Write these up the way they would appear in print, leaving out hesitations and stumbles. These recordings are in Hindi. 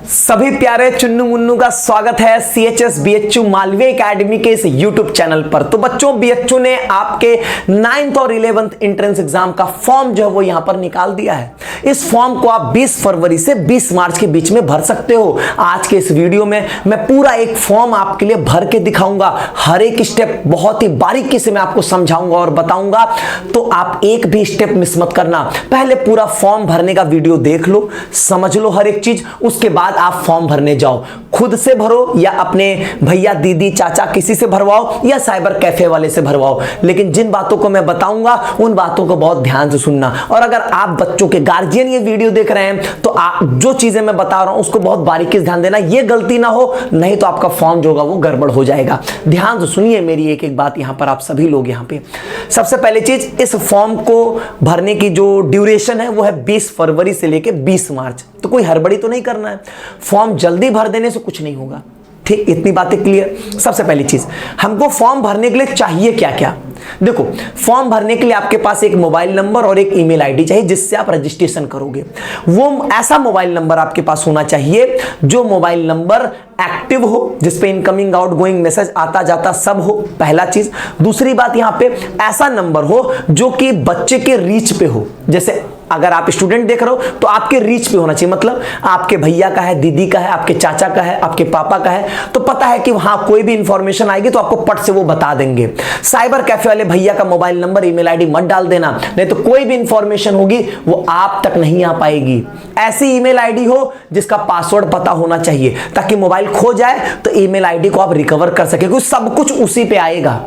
सभी प्यारे चुन्नू मुन्नू का स्वागत है CHS BHU मालवीय एकेडमी के इस YouTube चैनल पर। तो बच्चों, BHU ने आपके 9th और 11th एंट्रेंस एग्जाम का फॉर्म जो है वो यहां पर निकाल दिया है। इस फॉर्म को आप 20 फरवरी से 20 मार्च के बीच में भर सकते हो। आज के इस वीडियो में मैं पूरा एक फॉर्म आपके लिए भर के दिखाऊंगा। हर एक स्टेप बहुत ही बारीकी से मैं आपको समझाऊंगा और बताऊंगा, तो आप एक भी स्टेप मिस मत करना। पहले पूरा फॉर्म भरने का वीडियो देख लो, समझ लो हर एक चीज, उसके बाद आप फॉर्म भरने जाओ। खुद से भरो या अपने भैया दीदी चाचा किसी से भरवाओ या साइबर कैफे वाले से भरवाओ, लेकिन जिन बातों को मैं बताऊंगा उन बातों को बहुत ध्यान से सुनना। और अगर आप बच्चों के गार्जियन ये वीडियो देख रहे हैं तो आप जो चीजें मैं बता रहा हूं उसको बहुत बारीकी से ध्यान देना, ये गलती ना हो, नहीं तो आपका फॉर्म जो होगा वो गड़बड़ हो जाएगा। ध्यान से सुनिए मेरी एक एक बात यहां पर, आप सभी लोग यहां पे। सबसे पहले चीज, इस फॉर्म को भरने की जो ड्यूरेशन है वो है 20 फरवरी से लेकर 20 मार्च। तो कोई हड़बड़ी तो नहीं करना है, फॉर्म जल्दी भर देने से कुछ नहीं होगा। ठीक, इतनी बातें क्लियर। सबसे पहली चीज, हमको फॉर्म भरने के लिए चाहिए क्या क्या। देखो, फॉर्म भरने के लिए आपके पास एक मोबाइल नंबर और एक ईमेल आईडी चाहिए जिससे आप रजिस्ट्रेशन करोगे। वो ऐसा मोबाइल नंबर आपके पास होना चाहिए जो मोबाइल नंबर एक्टिव हो, जिसपे इनकमिंग आउटगोइंग मैसेज आता जाता सब हो, पहला चीज। दूसरी बात, यहां पे ऐसा नंबर हो जो कि बच्चे के रीच पे हो। जैसे अगर आप स्टूडेंट देख रहे हो तो आपके रीच पे होना चाहिए, मतलब आपके भैया का है, दीदी का है, आपके चाचा का है, आपके पापा का है, तो पता है कि वहां कोई भी इंफॉर्मेशन आएगी तो आपको पट से वो बता देंगे। साइबर कैफे वाले भैया का मोबाइल नंबर ईमेल आईडी मत डाल देना, नहीं तो कोई भी इंफॉर्मेशन होगी वो आप तक नहीं आ पाएगी। ऐसी ईमेल आईडी हो जिसका पासवर्ड पता होना चाहिए, ताकि मोबाइल खो जाए तो ईमेल आईडी को आप रिकवर कर सके, क्योंकि सब कुछ उसी पे आएगा।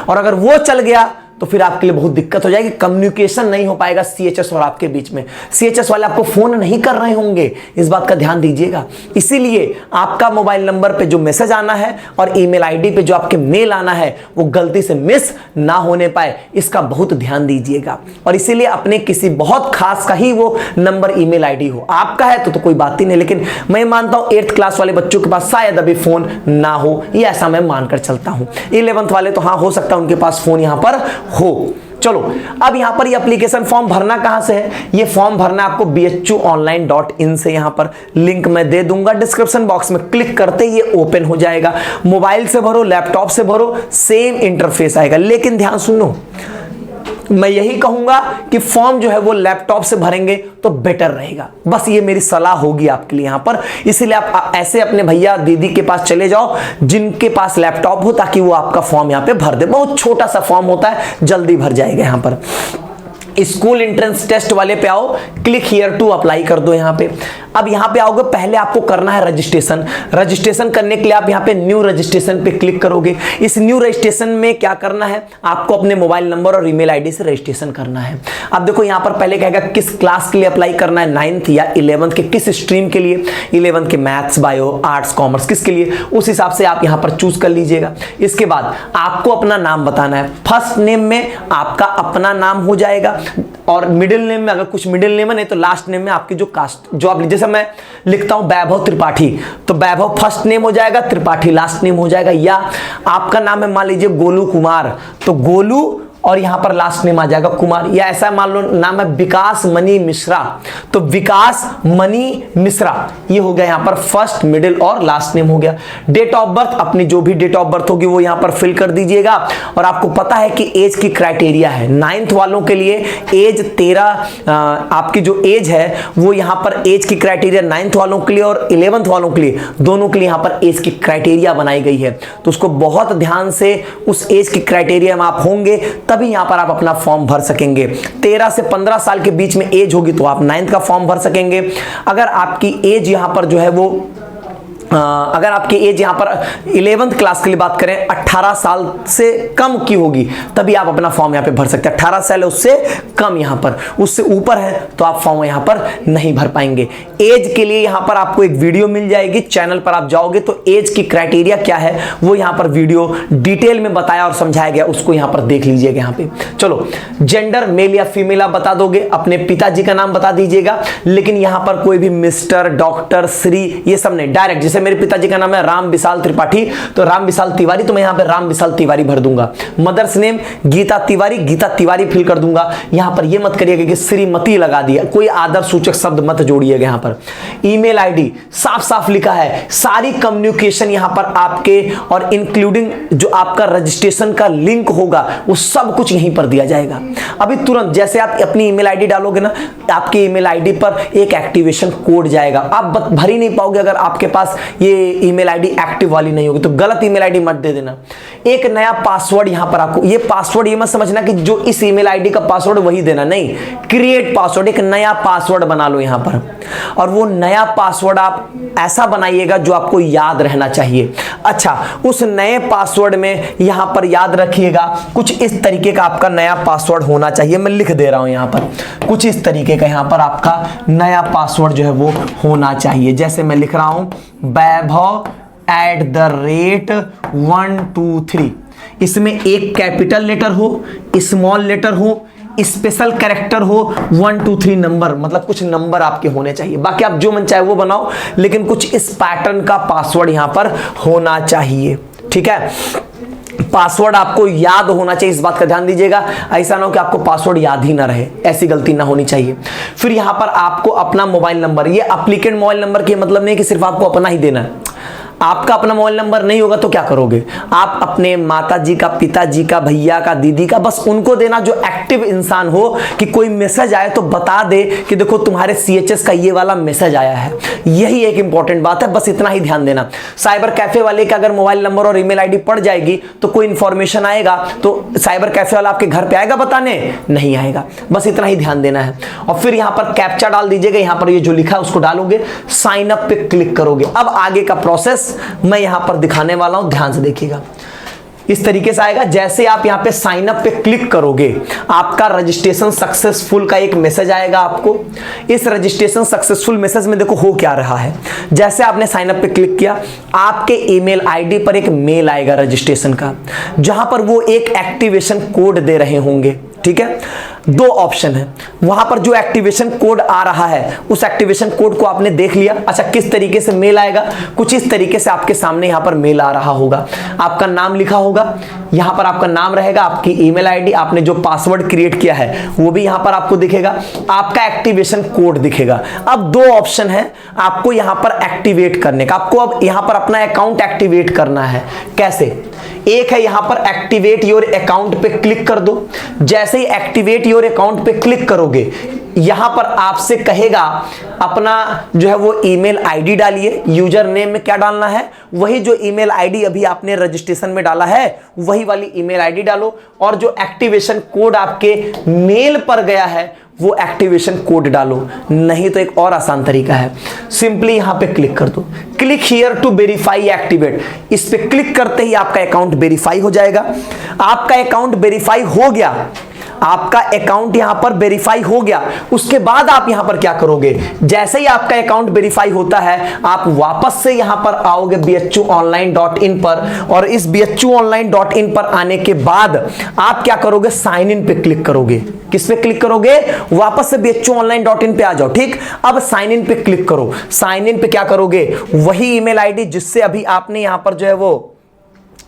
और अगर वो चल गया तो फिर आपके लिए बहुत दिक्कत हो जाएगी, कम्युनिकेशन नहीं हो पाएगा CHS और आपके बीच में। CHS वाले आपको फोन नहीं कर रहे होंगे, इस बात का ध्यान दीजिएगा। इसीलिए आपका मोबाइल नंबर पे जो मैसेज आना है और ईमेल आईडी पे जो आपके मेल आना है वो गलती से मिस ना होने पाए, इसका बहुत ध्यान दीजिएगा। और इसीलिए अपने किसी बहुत खास का ही वो नंबर ईमेल आईडी हो। आपका है तो कोई बात ही नहीं, लेकिन मैं मानता हूं 8th क्लास वाले बच्चों के पास शायद अभी फोन ना हो, ये ऐसा मैं मानकर चलता हूं। 11th वाले तो हाँ, हो सकता है उनके पास फोन यहां पर हो। चलो, अब यहां पर ये एप्लीकेशन फॉर्म भरना कहां से है, ये फॉर्म भरना आपको bhuonline.in से, यहां पर लिंक मैं दे दूंगा डिस्क्रिप्शन बॉक्स में। क्लिक करते ही ये ओपन हो जाएगा। मोबाइल से भरो, लैपटॉप से भरो, सेम इंटरफेस आएगा। लेकिन ध्यान सुनो, मैं यही कहूंगा कि फॉर्म जो है वो लैपटॉप से भरेंगे तो बेटर रहेगा। बस ये मेरी सलाह होगी आपके लिए यहां पर। इसीलिए आप ऐसे अपने भैया दीदी के पास चले जाओ जिनके पास लैपटॉप हो, ताकि वो आपका फॉर्म यहां पे भर दे। बहुत छोटा सा फॉर्म होता है, जल्दी भर जाएगा। यहां पर स्कूल एंट्रेंस टेस्ट वाले पे आओ, क्लिक हियर टू अप्लाई कर दो। यहां पे अब यहां पे आओगे, पहले आपको करना है रजिस्ट्रेशन। रजिस्ट्रेशन करने के लिए आप यहां पे न्यू रजिस्ट्रेशन पे क्लिक करोगे। इस न्यू रजिस्ट्रेशन में क्या करना है, आपको अपने मोबाइल नंबर और ईमेल आईडी से रजिस्ट्रेशन करना है। अब देखो यहां पर पहले कहेगा किस क्लास के लिए अप्लाई करना है, 9th या 11th के, किस स्ट्रीम के लिए, 11th के मैथ्स, बायो, आर्ट्स, कॉमर्स, किसके लिए, उस हिसाब से आप यहां पर चूज कर लीजिएगा। इसके बाद आपको अपना नाम बताना है। फर्स्ट नेम में आपका अपना नाम हो जाएगा, और मिडिल नेम में अगर कुछ मिडिल नेम है, नहीं तो लास्ट नेम में आपकी जो कास्ट, जो आप, जैसे मैं लिखता हूं वैभव त्रिपाठी, तो वैभव फर्स्ट नेम हो जाएगा, त्रिपाठी लास्ट नेम हो जाएगा। या आपका नाम है मान लीजिए गोलू कुमार, तो गोलू और यहां पर लास्ट नेम आ जाएगा कुमार। या ऐसा मान लो नाम है विकास मणि मिश्रा, तो विकास मणि मिश्रा, ये हो गया यहां पर फर्स्ट, मिडिल और लास्ट नेम हो गया। डेट ऑफ बर्थ, अपनी जो भी डेट ऑफ बर्थ होगी वो यहां पर फिल कर दीजिएगा। और आपको पता है कि एज की क्राइटेरिया है 9th वालों के लिए एज 13, आपकी जो एज है वो यहां पर एज की क्राइटेरिया 9th वालों के लिए और 11th वालों के लिए, दोनों के लिए यहां पर एज की क्राइटेरिया बनाई गई है। तो उसको बहुत ध्यान से, उस एज की क्राइटेरिया में आप होंगे तभी यहां पर आप अपना फॉर्म भर सकेंगे। 13 से 15 साल के बीच में एज होगी तो आप 9th का फॉर्म भर सकेंगे। अगर आपकी एज यहां पर जो है वो अगर आपकी एज यहां पर 11th क्लास के लिए बात करें 18 साल से कम की होगी तभी आप अपना फॉर्म यहां पे भर सकते हैं। 18 साल उससे कम, यहां पर उससे ऊपर है तो आप फॉर्म यहां पर नहीं भर पाएंगे। एज के लिए यहां पर आपको एक वीडियो मिल जाएगी, चैनल पर आप जाओगे तो एज की क्राइटेरिया क्या है वो यहां पर वीडियो डिटेल में बताया और समझाया गया, उसको यहां पर देख लीजिएगा। यहां पे चलो, जेंडर मेल या फीमेल आप बता दोगे, अपने पिताजी का नाम बता दीजिएगा, लेकिन यहां पर कोई भी मिस्टर, डॉक्टर, श्री, ये सब नहीं, डायरेक्ट जैसे मेरे पिताजी का नाम है राम विशाल त्रिपाठी, तो राम विशाल तिवारी, तो मैं यहाँ पे राम विशाल तिवारी भर दूंगा। Mother's name Geeta Tiwari, Geeta Tiwari fill कर दूंगा। यहाँ पर ये मत करिएगा कि श्रीमती लगा दिया, कोई आदर सूचक शब्द मत जोड़िएगा। यहाँ पर ईमेल आईडी साफ साफ लिखा है, सारी कम्युनिकेशन यहाँ पर आपके और इंक्लूडिंग जो आपका रजिस्ट्रेशन का लिंक होगा वो सब कुछ यहीं पर दिया जाएगा। अभी तुरंत जैसे आप अपनी ईमेल आईडी डालोगे ना, आपकी ईमेल आईडी पर एक एक्टिवेशन कोड जाएगा। आप भर ही नहीं पाओगे अगर आपके पास ये ईमेल आईडी एक्टिव वाली नहीं होगी। तो गलत ईमेल आईडी मत दे देना। एक नया पासवर्ड यहां पर आपको, ये पासवर्ड ये मत समझना कि जो इस ईमेल आईडी का पासवर्ड वही देना, नहीं, क्रिएट पासवर्ड, एक नया पासवर्ड बना लो यहां पर। और वो नया पासवर्ड आप ऐसा बनाइएगा जो आपको याद रहना चाहिए। अच्छा, उस नए पासवर्ड में यहां पर याद रखिएगा कुछ इस तरीके का आपका नया पासवर्ड होना चाहिए। मैं लिख दे रहा हूं यहां पर, कुछ इस तरीके का यहां पर आपका नया पासवर्ड जो है वो होना चाहिए। जैसे मैं लिख रहा हूं वैभव@123। इसमें एक कैपिटल लेटर हो, स्मॉल लेटर हो, स्पेशल कैरेक्टर हो, 1 2 3 नंबर, मतलब कुछ नंबर आपके होने चाहिए। बाकी आप जो मन चाहे वो बनाओ, लेकिन कुछ इस पैटर्न का पासवर्ड यहां पर होना चाहिए। ठीक है, पासवर्ड आपको याद होना चाहिए, इस बात का ध्यान दीजिएगा। ऐसा ना हो कि आपको पासवर्ड याद ही ना रहे, ऐसी गलती ना होनी चाहिए। फिर यहां पर आपको अपना मोबाइल नंबर, ये एप्लीकेंट मोबाइल नंबर के मतलब नहीं कि सिर्फ आपको अपना ही देना है। आपका अपना मोबाइल नंबर नहीं होगा तो क्या करोगे, आप अपने माताजी का, पिताजी का, भैया का, दीदी का, बस उनको देना जो एक्टिव इंसान हो, कि कोई मैसेज आए तो बता दे कि देखो तुम्हारे सीएचएस का ये वाला मैसेज आया है। यही एक इंपॉर्टेंट बात है, बस इतना ही ध्यान देना। साइबर कैफे वाले का अगर मोबाइल नंबर और ईमेल आईडी पड़ जाएगी तो कोई इंफॉर्मेशन आएगा तो साइबर कैफे वाला आपके घर पे आएगा बताने? नहीं आएगा। बस इतना ही ध्यान देना है। और फिर यहां पर कैप्चा डाल दीजिएगा, यहां पर ये जो लिखा है उसको डालोगे, साइन अप पे क्लिक करोगे। अब आगे का प्रोसेस मैं यहां पर दिखाने वाला हूं, ध्यान से देखिएगा। इस तरीके से आएगा। जैसे आप यहां पे साइन अप पे क्लिक करोगे, आपका रजिस्ट्रेशन सक्सेसफुल का एक मैसेज आएगा आपको। इस रजिस्ट्रेशन सक्सेसफुल मैसेज में देखो हो क्या रहा है। जैसे आपने साइन अप पे क्लिक किया, आपके ईमेल आईडी पर एक मेल आएगा रजिस्ट्रेशन का, जहां पर वो एक एक्टिवेशन कोड दे रहे होंगे। ठीक है, दो ऑप्शन है वहां पर। जो एक्टिवेशन कोड आ रहा है उस एक्टिवेशन कोड को आपने देख लिया। अच्छा, किस तरीके से मेल आएगा, कुछ इस तरीके से आपके सामने यहां पर मेल आ रहा होगा। आपका नाम लिखा होगा, यहां पर आपका नाम रहेगा, आपकी ईमेल आईडी, आपने जो पासवर्ड क्रिएट किया है वो भी यहां पर आपको दिखेगा, आपका एक्टिवेशन कोड दिखेगा। अब दो ऑप्शन है आपको यहां पर एक्टिवेट करने का। आपको अब यहां पर अपना अकाउंट एक्टिवेट करना है। कैसे? एक है यहां पर एक्टिवेट योर अकाउंट पे क्लिक कर दो। जैसे ही एक्टिवेट योर अकाउंट पे क्लिक करोगे, यहां पर आपसे कहेगा अपना जो है वो ईमेल आईडी डालिए। यूजर नेम में क्या डालना है, वही जो ईमेल आईडी अभी आपने रजिस्ट्रेशन में डाला है वही वाली ईमेल आईडी डालो। और जो एक्टिवेशन कोड आपके मेल पर गया है वो एक्टिवेशन कोड डालो। नहीं तो एक और आसान तरीका है, सिंपली यहां पे क्लिक कर दो, click here to verify activate. इस पे क्लिक करते ही आपका अकाउंट वेरीफाई हो जाएगा। आपका अकाउंट वेरीफाई हो गया, आपका अकाउंट यहां पर वेरीफाई हो गया। उसके बाद आप यहां पर क्या करोगे, जैसे ही आपका अकाउंट वेरीफाई होता है आप वापस से यहां पर आओगे bhuonline.in पर। और इस bhuonline.in पर आने के बाद आप क्या करोगे, साइन इन पे क्लिक करोगे। किस पे क्लिक करोगे, वापस से bhuonline.in पे आ जाओ। ठीक, अब साइन इन पे क्लिक करो। साइन इन पे क्या करोगे, वही ईमेल आईडी जिससे अभी आपने यहां पर जो है वो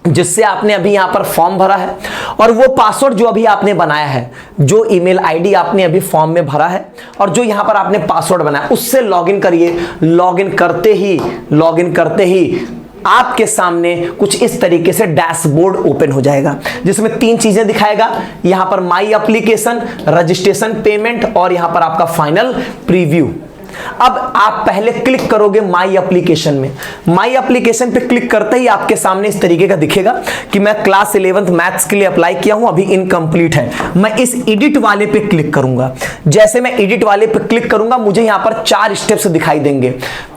जिससे आपने अभी यहां पर फॉर्म भरा है, और वो पासवर्ड जो अभी आपने बनाया है, जो ईमेल आईडी आपने अभी फॉर्म में भरा है और जो यहां पर आपने पासवर्ड बनाया, उससे लॉगिन करिए। लॉगिन करते ही आपके सामने कुछ इस तरीके से डैशबोर्ड ओपन हो जाएगा, जिसमें तीन चीजें दिखाएगा। यहां पर माई एप्लीकेशन, रजिस्ट्रेशन, पेमेंट, और यहां पर आपका फाइनल प्रीव्यू। अब आप पहले क्लिक करोगे माई एप्लीकेशन में। माई एप्लीकेशन पे क्लिक करते ही आपके सामने इस तरीके का दिखेगा कि मैं क्लास 11th मैथ्स के लिए अप्लाई किया हूं, अभी इनकम्प्लीट है। मैं इस एडिट वाले पे क्लिक करूंगा। जैसे मैं एडिट वाले पे क्लिक करूंगा, मुझे यहां पर 4 स्टेप्स दिखाई देंगे।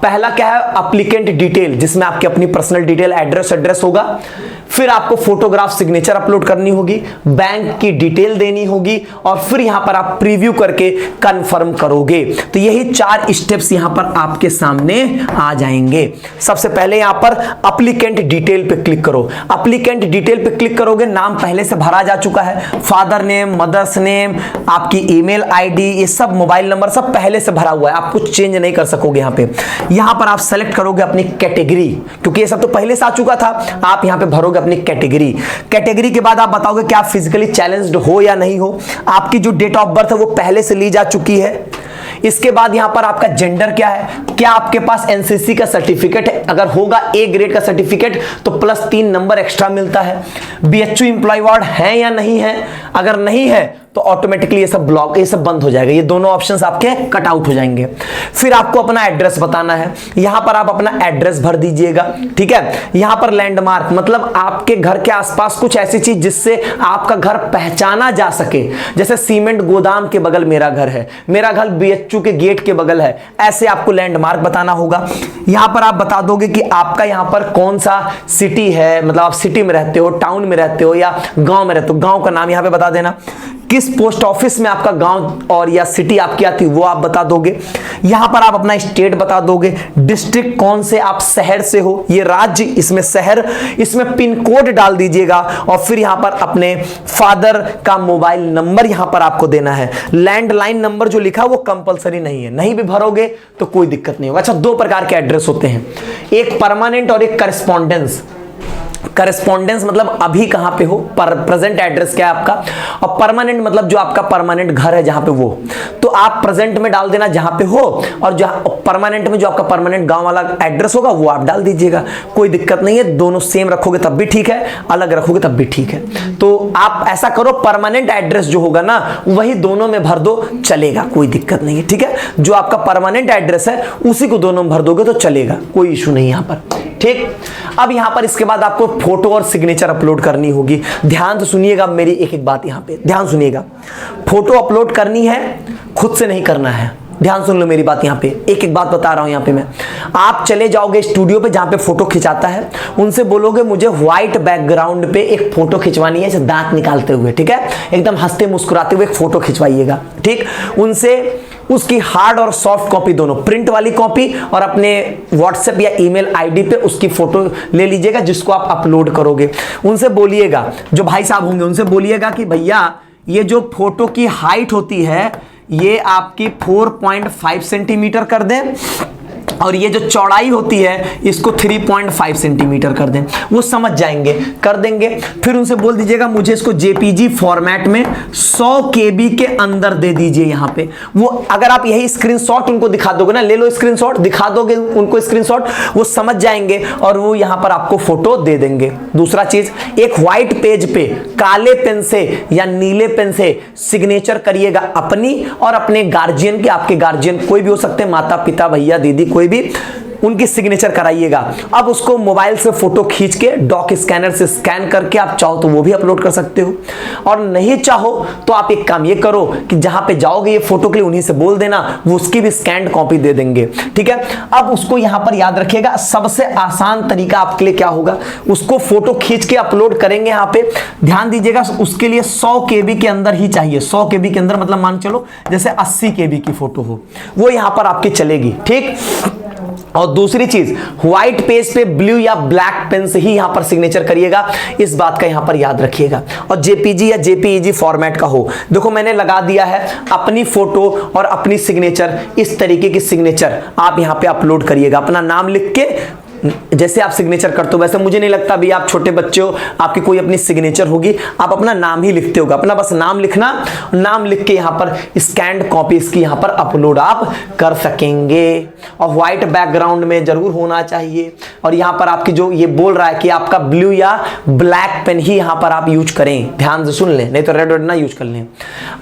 पहला क्या है, एप्लीकेंट डिटेल, जिसमें आपकी अपनी पर्सनल डिटेल, एड्रेस होगा। फिर आपको फोटोग्राफ सिग्नेचर अपलोड करनी होगी, बैंक की डिटेल देनी होगी और फिर यहां पर आप प्रीव्यू करके कंफर्म करोगे। तो यही 4 स्टेप्स यहां पर आपके सामने आ जाएंगे। सबसे पहले यहां पर एप्लीकेंट डिटेल पे क्लिक करो। एप्लीकेंट डिटेल पे क्लिक करोगे, नाम पहले से भरा जा चुका है, फादर नेम, मदर्स नेम, आपकी ईमेल आईडी, ये सब मोबाइल नंबर सब पहले से भरा हुआ है, आप कुछ चेंज नहीं कर सकोगे। यहां पर आप सेलेक्ट करोगे अपनी कैटेगरी, क्योंकि ये सब तो पहले से आ चुका था। आप यहां पे भरोगे अपनी कैटेगरी। कैटेगरी के बाद आप बताओगे कि आप फिजिकली चैलेंज्ड हो या नहीं हो। आपकी जो डेट ऑफ बर्थ है वो पहले से ली जा चुकी है। इसके बाद यहां पर आपका जेंडर क्या है, क्या आपके पास एनसीसी का सर्टिफिकेट है, अगर होगा ए ग्रेड का सर्टिफिकेट तो +3 नंबर एक्स्ट्रा मिलता है। बीएचयू एम्प्लॉय वार्ड है या नहीं है, अगर नहीं है तो ऑटोमेटिकली ये सब ब्लॉक, ये सब बंद हो जाएगा, ये दोनों ऑप्शंस आपके कट आउट हो जाएंगे। फिर आपको अपना एड्रेस बताना है, यहां पर आप अपना एड्रेस भर दीजिएगा, ठीक है। यहां पर लैंडमार्क मतलब आपके घर के आसपास कुछ ऐसी चीज जिससे आपका घर पहचाना जा सके, जैसे सीमेंट गोदाम के बगल मेरा घर है, मेरा घर बीएचयू के गेट के बगल है, ऐसे आपको लैंडमार्क बताना होगा। यहां पर आप बता दोगे कि आपका यहां पर कौन सा सिटी है, मतलब आप सिटी में रहते हो, टाउन में रहते हो या गांव में रहते हो, गांव का नाम यहां पे बता देना। किस पोस्ट ऑफिस में आपका गांव और या सिटी आपकी आती है वो आप बता दोगे। यहां पर आप अपना स्टेट बता दोगे, डिस्ट्रिक्ट कौन से, आप शहर से हो, ये राज्य, इसमें शहर, इसमें पिन कोड डाल दीजिएगा और फिर यहां पर अपने फादर का मोबाइल नंबर यहां पर आपको देना है। लैंडलाइन नंबर जो लिखा वो कंपलसरी नहीं है, नहीं भी भरोगे तो कोई दिक्कत नहीं होगा। अच्छा, 2 प्रकार के एड्रेस होते हैं, एक परमानेंट और एक करस्पॉन्डेंस। करस्पॉन्डेंस मतलब अभी कहां पे हो, प्रेजेंट एड्रेस क्या है आपका, और परमानेंट मतलब जो आपका परमानेंट घर है जहां पे वो, तो आप प्रेजेंट में डाल देना जहां पे हो, और जहां परमानेंट में जो आपका परमानेंट गांव वाला एड्रेस होगा वो आप डाल दीजिएगा, कोई दिक्कत नहीं है। दोनों सेम रखोगे तब भी ठीक है, अलग रखोगे तब भी ठीक है। तो आप ऐसा करो, परमानेंट एड्रेस जो होगा ना वही दोनों में भर दो, चलेगा, कोई दिक्कत नहीं है, ठीक है। जो आपका परमानेंट एड्रेस है उसी को दोनों में भर दोगे तो चलेगा, कोई इशू नहीं यहां पर, ठीक। अब यहां पर इसके बाद आपको फोटो और सिग्नेचर अपलोड करनी होगी। ध्यान से सुनिएगा मेरी एक एक बात, यहां पे ध्यान सुनिएगा। फोटो अपलोड करनी है, खुद से नहीं करना है, ध्यान सुन लो मेरी बात। यहां पे एक एक बात बता रहा हूं। यहां पे मैं, आप चले जाओगे स्टूडियो पे जहां पे फोटो खिंचाता है, उनसे बोलोगे मुझे व्हाइट बैकग्राउंड पे एक फोटो खिंचवानी है, दांत निकालते हुए, ठीक है, एकदम हंसते मुस्कुराते हुए एक फोटो खिंचवाइएगा, ठीक। उनसे उसकी हार्ड और सॉफ्ट कॉपी दोनों, प्रिंट वाली कॉपी और अपने व्हाट्सएप या ईमेल आईडी पे उसकी फोटो ले लीजिएगा जिसको आप अपलोड करोगे। उनसे बोलिएगा, जो भाई साहब होंगे उनसे बोलिएगा कि भैया ये जो फोटो की हाइट होती है ये आपकी 4.5 सेंटीमीटर कर दें और ये जो चौड़ाई होती है इसको 3.5 सेंटीमीटर कर दें। वो समझ जाएंगे, कर देंगे। फिर उनसे बोल दीजिएगा मुझे इसको जेपीजी फॉर्मेट में 100 KB के अंदर दे दीजिए। यहाँ पे वो अगर आप यही स्क्रीनशॉट उनको दिखा दोगे ना, ले लो स्क्रीनशॉट, दिखा दोगे उनको स्क्रीनशॉट, वो समझ जाएंगे और वो यहाँ पर आपको फोटो दे देंगे। दूसरा चीज, एक व्हाइट पेज पे काले पेन से या नीले पेन से सिग्नेचर करिएगा अपनी और अपने गार्जियन के, आपके गार्जियन कोई भी हो सकते हैं, माता पिता भैया दीदी कोई भी, उनकी सिग्नेचर कराइएगा। अब उसको मोबाइल से फोटो खींच के डॉक स्कैनर से स्कैन करके आप चाहो तो वो भी अपलोड कर सकते हो, और नहीं चाहो तो आप एक काम ये करो कि जहां पे जाओगे ये फोटो के लिए उन्हीं से बोल देना, वो उसकी भी स्कैन्ड कॉपी दे देंगे, ठीक है। अब उसको यहां पर याद रखिएगा, सबसे आसान तरीका आपके लिए क्या होगा, उसको फोटो खींच के अपलोड करेंगे। यहां पे ध्यान दीजिएगा, उसके लिए 100 KB के अंदर ही चाहिए। 100 KB के अंदर मतलब मान चलो जैसे 80 KB की फोटो हो, वो यहां पर आपकी चलेगी, ठीक। और दूसरी चीज, व्हाइट पेज पे ब्लू या ब्लैक पेन से ही यहां पर सिग्नेचर करिएगा, इस बात का यहां पर याद रखिएगा। और जेपीजी या जेपीईजी फॉर्मेट का हो, देखो मैंने लगा दिया है अपनी फोटो और अपनी सिग्नेचर, इस तरीके की सिग्नेचर आप यहां पे अपलोड करिएगा। अपना नाम लिख के जैसे आप सिग्नेचर करते हो, वैसे मुझे नहीं लगता भी आप छोटे बच्चे हो, आपकी कोई अपनी सिग्नेचर होगी, आप अपना नाम ही लिखते होगा, अपना बस नाम लिखना, नाम लिख के यहाँ पर स्कैन्ड कॉपी इसकी यहाँ पर अपलोड आप कर सकेंगे। और व्हाइट बैकग्राउंड में जरूर होना चाहिए। और यहाँ पर आपकी जो ये बोल रहा है कि आपका ब्लू या ब्लैक पेन ही यहाँ पर आप यूज करें, ध्यान से सुन लें, नहीं तो रेड ना यूज कर लें।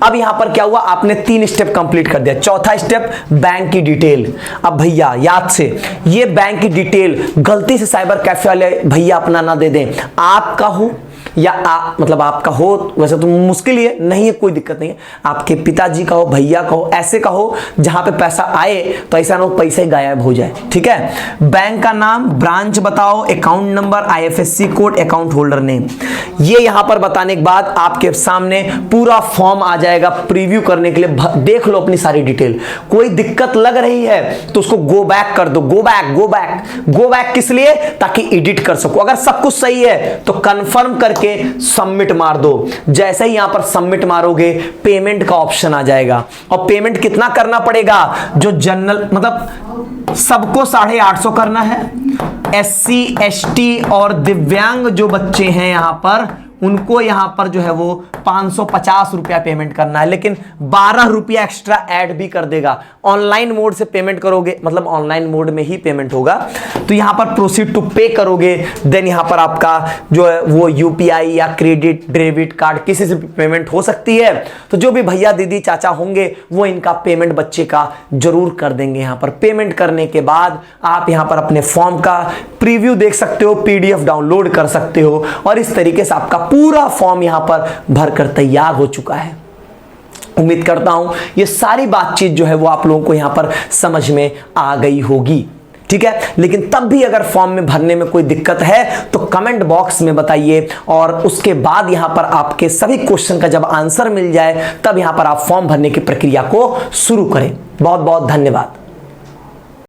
अब यहाँ पर क्या हुआ, आपने 3 स्टेप कंप्लीट कर दिया। चौथा स्टेप, बैंक की डिटेल। अब भैया याद से ये बैंक की डिटेल गलती से साइबर कैफे वाले भैया अपना ना दे दें, आपका हो या मतलब आपका हो, वैसे तो मुश्किल ही है, नहीं है कोई दिक्कत नहीं है, आपके पिताजी का हो, भैया का हो, ऐसे का हो जहां पे पैसा आए तो ऐसा ना हो पैसे गायब हो जाए। ठीक है, बैंक का नाम, ब्रांच बताओ, account number, IFSC code, account holder name, ये यहां पर बताने के बाद आपके सामने पूरा फॉर्म आ जाएगा प्रीव्यू करने के लिए। देख लो अपनी सारी डिटेल, कोई दिक्कत लग रही है तो उसको गो बैक कर दो, गो बैक किस लिए, ताकि एडिट कर सको। अगर सब कुछ सही है तो कंफर्म करके सबमिट मार दो। जैसे ही यहां पर सबमिट मारोगे पेमेंट का ऑप्शन आ जाएगा, और पेमेंट कितना करना पड़ेगा, जो जनरल मतलब सबको 850 करना है, SC ST और दिव्यांग जो बच्चे हैं यहां पर उनको यहां पर जो है वो 550 रुपया पेमेंट करना है, लेकिन 12 रुपया एक्स्ट्रा ऐड भी कर देगा। ऑनलाइन मोड से पेमेंट करोगे, मतलब ऑनलाइन मोड में ही पेमेंट होगा, तो यहां पर प्रोसीड टू पे करोगे, देन यहां पर आपका जो है वो UPI या क्रेडिट डेबिट कार्ड किसी से भी पेमेंट हो सकती है। तो जो भी भैया दीदी चाचा होंगे वो इनका पेमेंट बच्चे का जरूर कर देंगे। यहां पर पेमेंट करने के बाद आप यहां पर अपने फॉर्म का प्रीव्यू देख सकते हो, PDF डाउनलोड कर सकते हो, और इस तरीके से आपका पूरा फॉर्म यहां पर भरकर तैयार हो चुका है। उम्मीद करता हूं ये सारी बातचीत जो है वो आप लोगों को यहां पर समझ में आ गई होगी। ठीक है, लेकिन तब भी अगर फॉर्म में भरने में कोई दिक्कत है तो कमेंट बॉक्स में बताइए, और उसके बाद यहां पर आपके सभी क्वेश्चन का जब आंसर मिल जाए तब यहां पर आप फॉर्म भरने की प्रक्रिया को शुरू करें। बहुत बहुत धन्यवाद।